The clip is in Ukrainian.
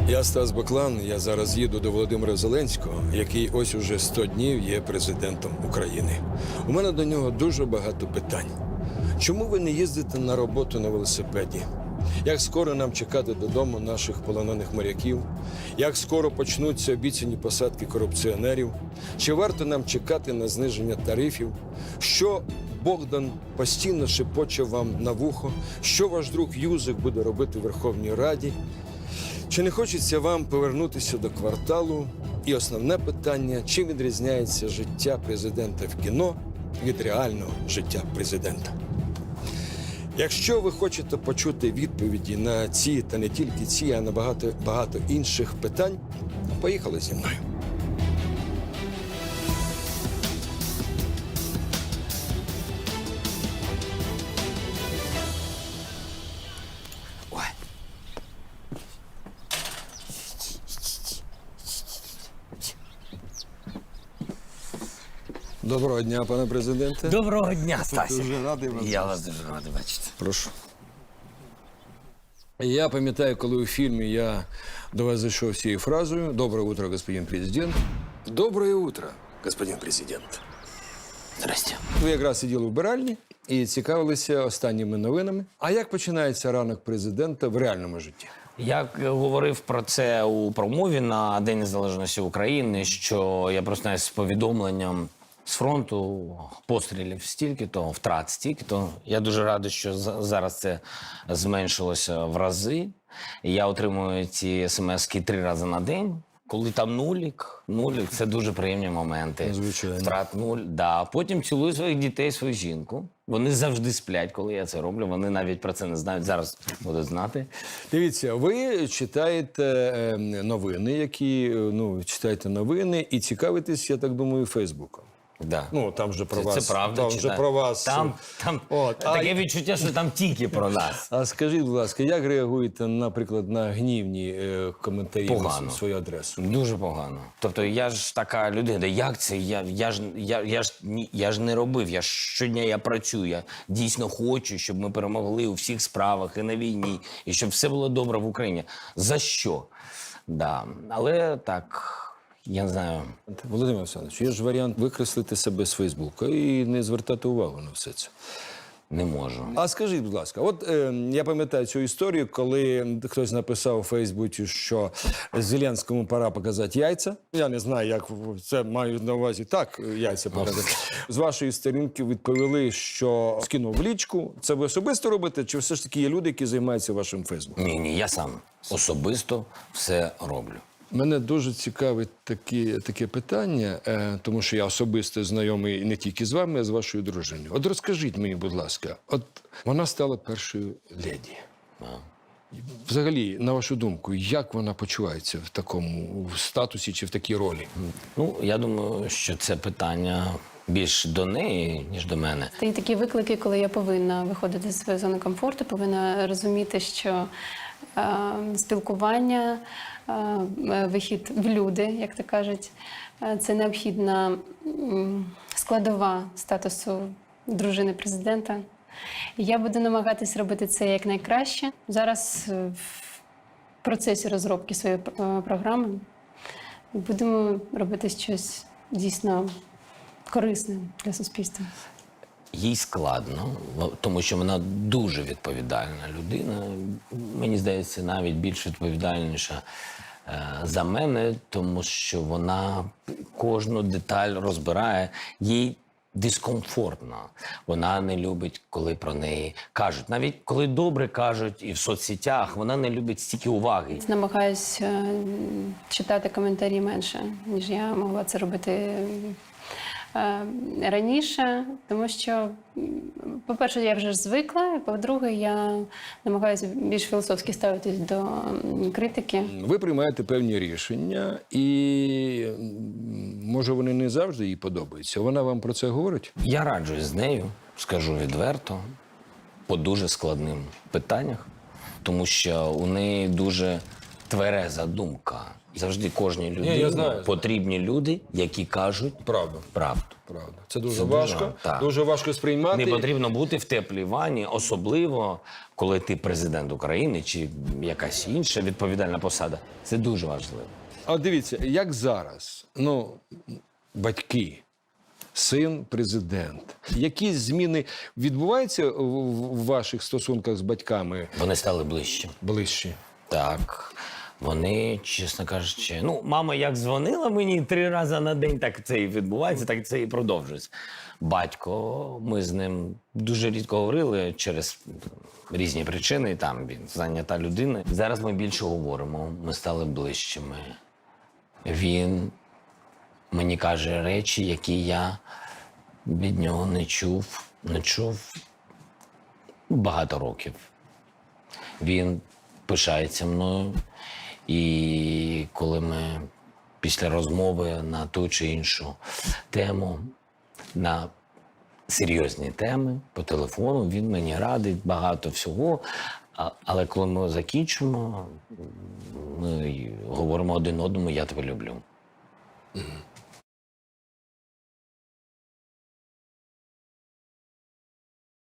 Я Стас Баклан, я зараз їду до Володимира Зеленського, який ось уже 100 днів є президентом України. У мене до нього дуже багато питань. Чому ви не їздите на роботу на велосипеді? Як скоро нам чекати додому наших полонених моряків? Як скоро почнуться обіцяні посадки корупціонерів? Чи варто нам чекати на зниження тарифів? Що Богдан постійно шепоче вам на вухо? Що ваш друг Юзик буде робити в Верховній Раді? Чи не хочеться вам повернутися до кварталу? І основне питання, чим відрізняється життя президента в кіно від реального життя президента? Якщо ви хочете почути відповіді на ці, та не тільки ці, а на багато інших питань, поїхали зі мною. Доброго дня, пане президенте. Доброго дня, Стасі. Дуже радий вас. Я вас дуже радий бачити. Прошу. Я пам'ятаю, коли у фільмі я до вас зайшов з цією фразою «Доброе утро, господин президент». Доброе утро, господин президент. Здрасте. Ви якраз сиділи в вбиральні і цікавилися останніми новинами. А як починається ранок президента в реальному житті? Я говорив про це у промові на День Незалежності України, що я проснаюся з повідомленням з фронту, пострілів стільки-то, втрат стільки-то. Я дуже радий, що зараз це зменшилося в рази. Я отримую ці смс-ки 3 рази на день. Коли там нулік, це дуже приємні моменти. Звичайно. Втрат 0, да. Потім цілую своїх дітей, свою жінку. Вони завжди сплять, коли я це роблю. Вони навіть про це не знають. Зараз будуть знати. Дивіться, ви читаєте новини, читаєте новини і цікавитесь, я так думаю, Фейсбуком. Да. Ну, там же про вас. Це правда. Там же про вас. Там От. таке відчуття, що там тільки про нас. А скажіть, будь ласка, як реагуєте, наприклад, на гнівні коментарі Погано. на свою адресу? Дуже погано. Тобто я ж така людина, як це? Я ж не робив, щодня я працюю, я дійсно хочу, щоб ми перемогли у всіх справах і на війні, і щоб все було добре в Україні. За що? Да. Але так... Я не знаю. Володимир Олександрович, є ж варіант викреслити себе з Фейсбука і не звертати увагу на все це. Не можу. А скажіть, будь ласка, от я пам'ятаю цю історію, коли хтось написав у Фейсбуці, що Зеленському пора показати яйця. Я не знаю, як це маю на увазі. Так, яйця показати. З вашої сторінки відповіли, що скинув в лічку. Це ви особисто робите, чи все ж таки є люди, які займаються вашим Фейсбуком? Ні, я сам особисто все роблю. Мене дуже цікавить таке питання, тому що я особисто знайомий не тільки з вами, а з вашою дружиною. От розкажіть мені, будь ласка, от вона стала першою леді. Взагалі, на вашу думку, як вона почувається в такому статусі чи в такій ролі? Ну, я думаю, що це питання більш до неї, ніж до мене. Це є такі виклики, коли я повинна виходити з своєї зони комфорту, повинна розуміти, що спілкування, вихід в люди, як то кажуть, це необхідна складова статусу дружини президента. Я буду намагатись робити це якнайкраще. Зараз в процесі розробки своєї програми будемо робити щось дійсно корисне для суспільства. Їй складно, тому що вона дуже відповідальна людина. Мені здається, навіть більш відповідальніша за мене, тому що вона кожну деталь розбирає. Їй дискомфортно. Вона не любить, коли про неї кажуть. Навіть коли добре кажуть і в соцсетях, вона не любить стільки уваги. Намагаюсь читати коментарі менше, ніж я могла це робити раніше, тому що, по-перше, я вже звикла, і по-друге, я намагаюся більш філософськи ставитись до критики. Ви приймаєте певні рішення, і, може, вони не завжди їй подобаються. Вона вам про це говорить? Я раджусь з нею, скажу відверто, по дуже складним питаннях, тому що у неї дуже твереза думка. Завжди кожній людині потрібні люди, які кажуть правду. правда. Це дуже Це важко, так. дуже важко сприймати. Не потрібно бути в теплій ванні, особливо коли ти президент України чи якась інша відповідальна посада. Це дуже важливо. А дивіться, як зараз, батьки, син президент. Які зміни відбуваються в ваших стосунках з батьками Вони стали ближче. ближчі? Так. Вони, чесно кажучи, мама як дзвонила мені 3 рази на день, так це і відбувається, так це і продовжується. Батько, ми з ним дуже рідко говорили через різні причини, там він зайнята людина. Зараз ми більше говоримо, ми стали ближчими. Він мені каже речі, які я від нього не чув багато років. Він пишається мною. І коли ми після розмови на ту чи іншу тему, на серйозні теми по телефону, він мені радить багато всього. Але коли ми закінчимо, ми говоримо один одному, я тебе люблю.